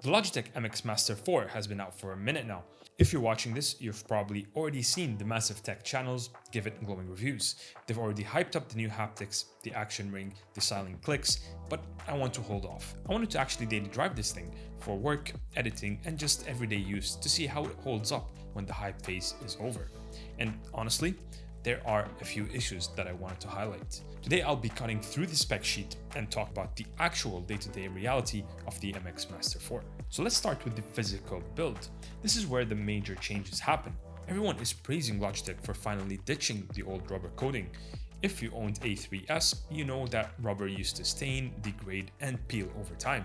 The Logitech MX Master 4 has been out for a minute now. If you're watching this, you've probably already seen the massive tech channels give it glowing reviews. They've already hyped up the new haptics, the action ring, the silent clicks, but I want to hold off. I wanted to actually daily drive this thing for work, editing, and just everyday use to see how it holds up when the hype phase is over. And honestly, there are a few issues that I wanted to highlight. Today I'll be cutting through the spec sheet and talk about the actual day-to-day reality of the MX Master 4. So let's start with the physical build. This is where the major changes happen. Everyone is praising Logitech for finally ditching the old rubber coating. If you owned a 3S, you know that rubber used to stain, degrade, and peel over time.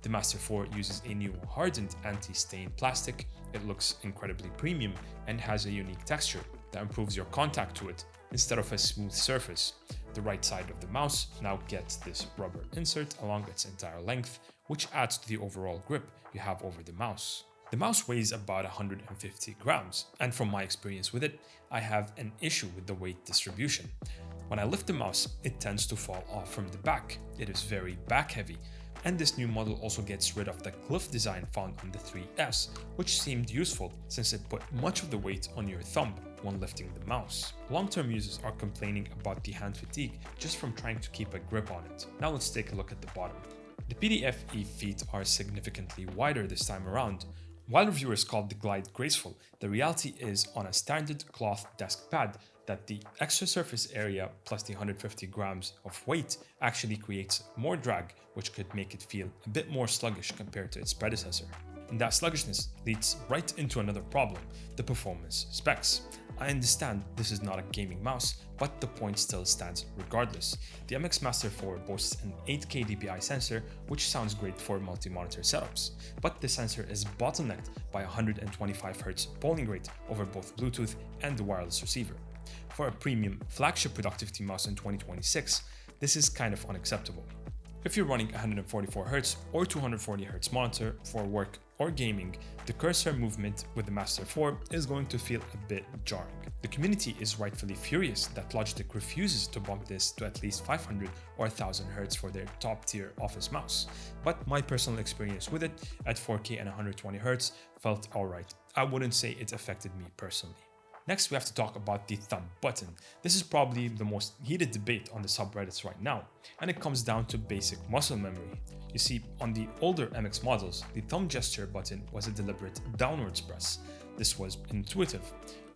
The Master 4 uses a new hardened anti-stain plastic. It looks incredibly premium and has a unique texture that improves your contact to it instead of a smooth surface. The right side of the mouse now gets this rubber insert along its entire length, which adds to the overall grip you have over the mouse. The mouse weighs about 150 grams, and from my experience with it, I have an issue with the weight distribution. When I lift the mouse, it tends to fall off from the back. It is very back heavy. And this new model also gets rid of the cliff design found on the 3S, which seemed useful since it put much of the weight on your thumb when lifting the mouse. Long-term users are complaining about the hand fatigue just from trying to keep a grip on it. Now let's take a look at the bottom. The PDFE feet are significantly wider this time around. While reviewers called the glide graceful, the reality is on a standard cloth desk pad that the extra surface area plus the 150 grams of weight actually creates more drag, which could make it feel a bit more sluggish compared to its predecessor. And that sluggishness leads right into another problem, the performance specs. I understand this is not a gaming mouse, but the point still stands regardless. The MX Master 4 boasts an 8K DPI sensor, which sounds great for multi-monitor setups, but the sensor is bottlenecked by 125Hz polling rate over both Bluetooth and the wireless receiver. For a premium flagship productivity mouse in 2026, this is kind of unacceptable. If you're running 144Hz or 240Hz monitor for work or gaming, the cursor movement with the Master 4 is going to feel a bit jarring. The community is rightfully furious that Logitech refuses to bump this to at least 500 or 1000Hz for their top tier office mouse, but my personal experience with it at 4K and 120Hz felt alright. I wouldn't say it affected me personally. Next, we have to talk about the thumb button. This is probably the most heated debate on the subreddits right now, and it comes down to basic muscle memory. You see, on the older MX models, the thumb gesture button was a deliberate downwards press. This was intuitive.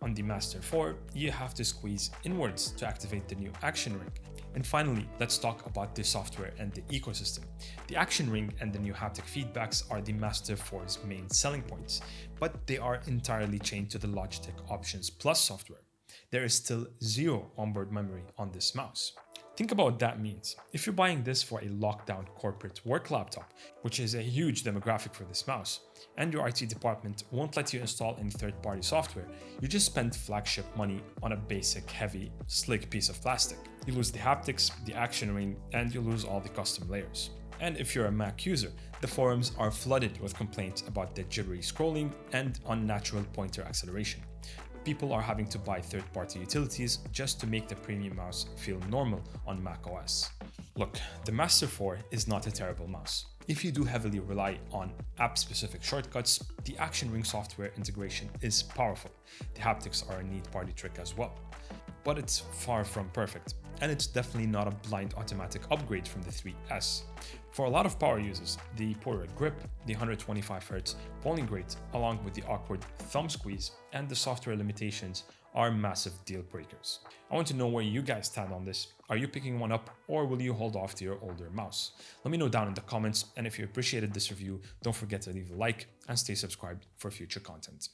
On the Master 4, you have to squeeze inwards to activate the new action ring. And finally, let's talk about the software and the ecosystem. The action ring and the new haptic feedbacks are the Master 4's main selling points, but they are entirely chained to the Logitech Options Plus software. There is still zero onboard memory on this mouse. Think about what that means. If you're buying this for a lockdown corporate work laptop, which is a huge demographic for this mouse, and your IT department won't let you install any third-party software, you just spend flagship money on a basic, heavy, slick piece of plastic. You lose the haptics, the action ring, and you lose all the custom layers. And if you're a Mac user, the forums are flooded with complaints about the jittery scrolling and unnatural pointer acceleration. People are having to buy third-party utilities just to make the premium mouse feel normal on macOS. Look, the Master 4 is not a terrible mouse. If you do heavily rely on app-specific shortcuts, the action ring software integration is powerful. The haptics are a neat party trick as well. But it's far from perfect, and it's definitely not a blind automatic upgrade from the 3S. For a lot of power users, the poorer grip, the 125Hz polling rate, along with the awkward thumb squeeze and the software limitations are massive deal breakers. I want to know where you guys stand on this. Are you picking one up, or will you hold off to your older mouse? Let me know down in the comments, and if you appreciated this review, don't forget to leave a like and stay subscribed for future content.